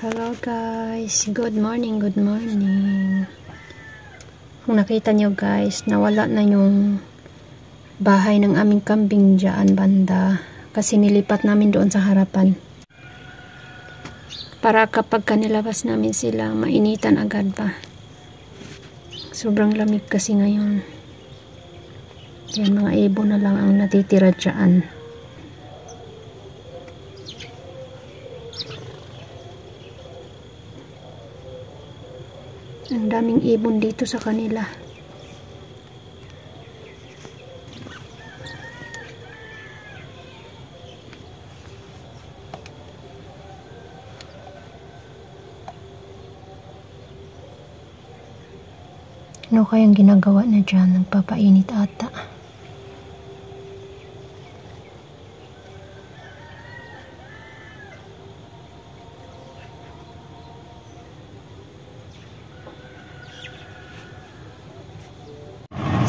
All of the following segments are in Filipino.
Hello guys, good morning, good morning. Kung nakita nyo guys, nawala na yung bahay ng aming kambing dyan banda kasi nilipat namin doon sa harapan para kapag kanilabas namin sila mainitan agad pa. Sobrang lamig kasi ngayon. Yan, mga ibon na lang ang natitira dyan. Ang daming ibon dito sa kanila. Ano kayang ginagawa na dyan? Nagpapainit ata.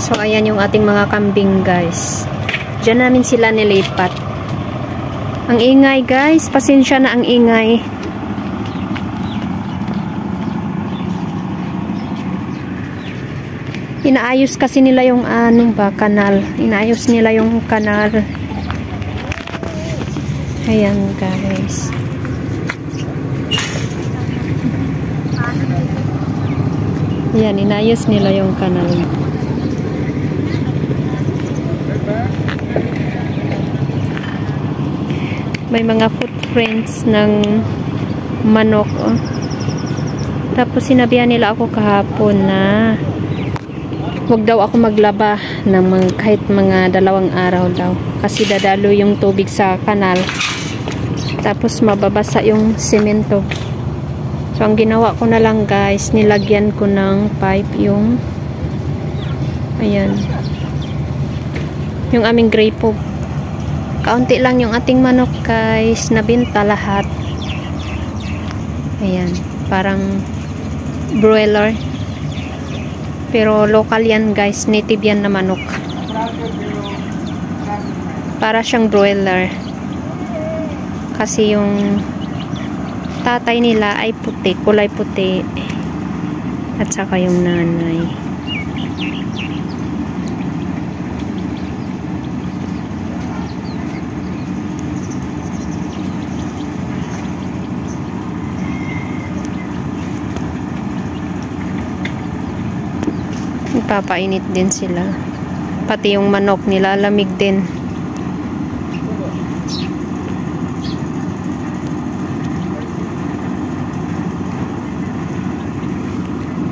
So, ayan yung ating mga kambing, guys. Diyan namin sila nilipat. Ang ingay, guys. Pasensya na ang ingay. Inaayos kasi nila yung kanal. Inaayos nila yung kanal. Ayan, guys. Ayan, inayos nila yung kanal. May mga footprints ng manok. Oh. Tapos sinabihan nila ako kahapon na wag daw ako maglaba ng kahit mga 2 araw daw. Kasi dadalo yung tubig sa kanal. Tapos mababasa yung semento. So ang ginawa ko na lang guys, nilagyan ko ng pipe yung ayan. Yung aming gray po. Kaunti lang yung ating manok guys, nabinta lahat. Ayan, parang broiler. Pero local yan guys, native yan na manok. Para siyang broiler. Kasi yung tatay nila ay puti, kulay puti. At saka yung nanay. Nagpapainit din sila. Pati yung manok nilalamig din.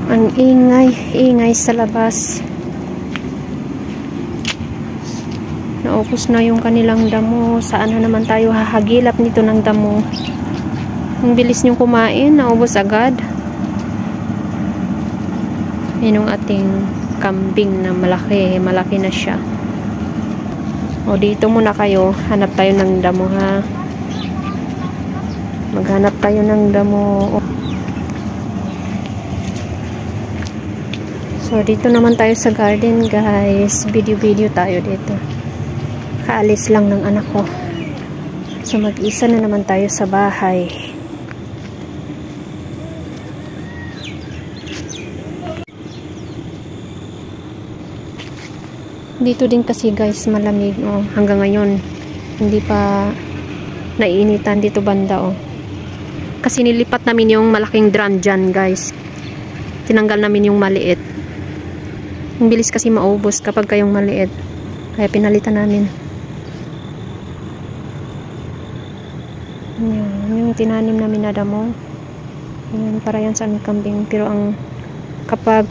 Ang ingay sa labas. Naubos na yung kanilang damo. Saan na naman tayo hahagilap nito ng damo? Ang bilis niyong kumain, naubos agad. Yan yung ating kambing na malaki na siya. O dito muna kayo, hanap tayo ng damo ha. Maghanap tayo ng damo. So dito naman tayo sa garden guys. Video tayo dito. Kaalis lang ng anak ko. So mag-isa na naman tayo sa bahay. Dito din kasi guys malamig. Oh, hanggang ngayon hindi pa naiinitan dito banda. Oh. Kasi nilipat namin yung malaking drum dyan guys. Tinanggal namin yung maliit. Ang bilis kasi maubos kapag kayong maliit. Kaya pinalitan namin. Yan, yung tinanim namin na damo. Yan, para yan sa aming kambing. Pero kapag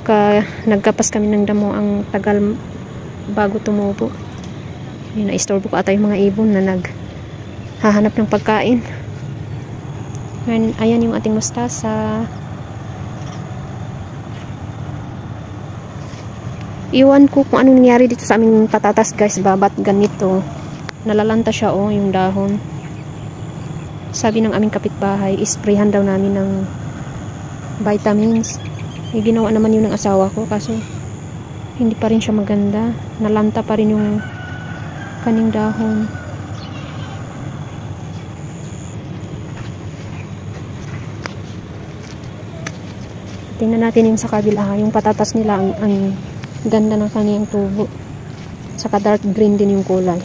nagkapas kami ng damo, ang tagal bago tumubo. Yan, na-istorbo ko ata yung mga ibon na naghahanap ng pagkain. Yan, ayan yung ating mustasa. Iwan ko kung anong nangyari dito sa aming patatas guys. Babat ganito. Nalalanta siya yung dahon. Sabi ng aming kapitbahay, isprayhan daw namin ng vitamins. Ginawa naman yun ng asawa ko kaso hindi pa rin siya maganda. Nalanta pa rin yung kaning dahon. Tingnan natin yung sa kabila. Yung patatas nila ang ganda ng kaniyang tubo. Saka dark green din yung kulay.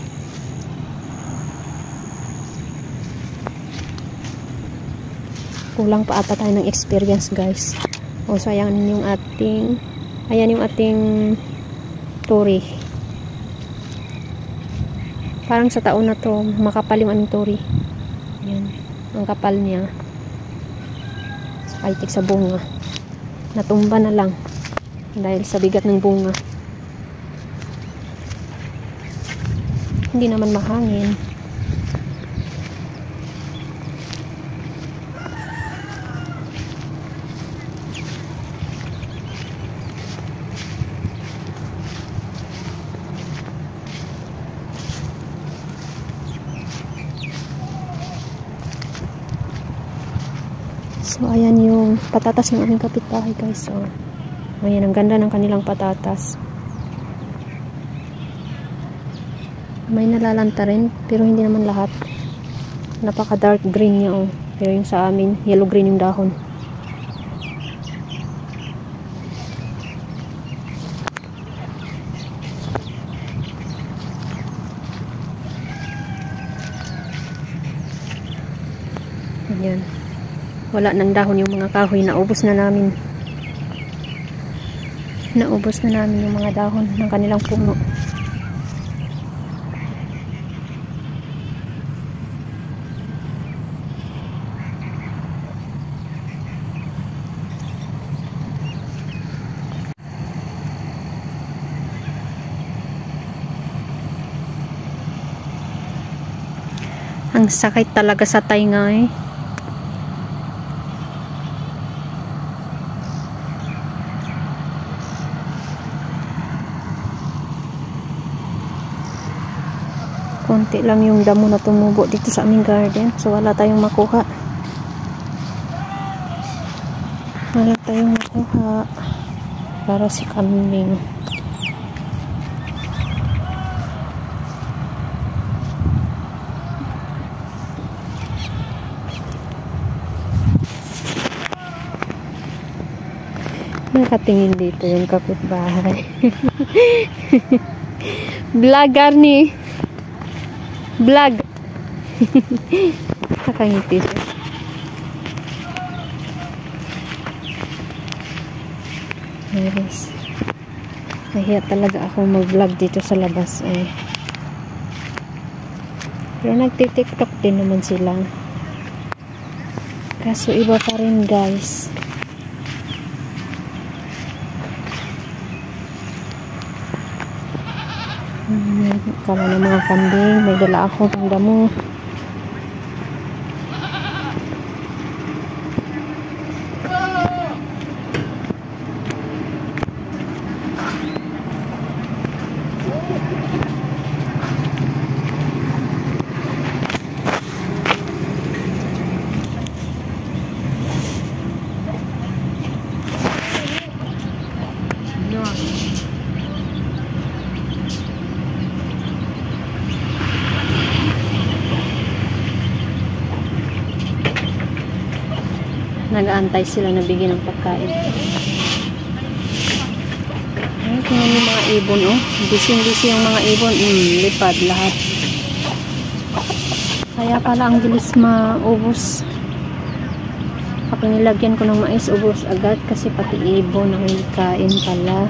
Kulang pa ata tayo ng experience guys. O so ayan yung ating tori. Parang sa taon na to makapal yung aming tori. Ayan, ang kapal niya. Saka sa bunga. Natumba na lang dahil sa bigat ng bunga. Hindi naman mahangin. So ayan yung patatas ng aming kapitbahay guys. So ayan, ang ganda ng kanilang patatas. May nalalanta rin pero hindi naman lahat. Napaka dark green niya pero yung sa amin yellow green yung dahon. Ayan, wala nang dahon yung mga kahoy. Naubos na namin yung mga dahon ng kanilang puno. Ang sakit talaga sa tainga Konti lang yung damo na tumubo dito sa aming garden. So wala tayong makuha. Para si kambing. Nakatingin dito yung kapitbahay. Vlogger ni. Vlog. Nakangiti siya. Yes. Kaya talaga ako mag-vlog dito sa labas eh. Pero nagtitiktok din naman sila. Kaso iba pa rin guys. Kala ng mga kambing. May dala ako ng damo. Nag-aantay sila na bigyan ng pagkain. Ay, tingnan yung mga ibon, oh. Busy-busy yung mga ibon. Lipad lahat. Kaya pala ang bilis maubos. Pag nilagyan ko ng mais, ubos agad kasi pati ibon ang kain pala.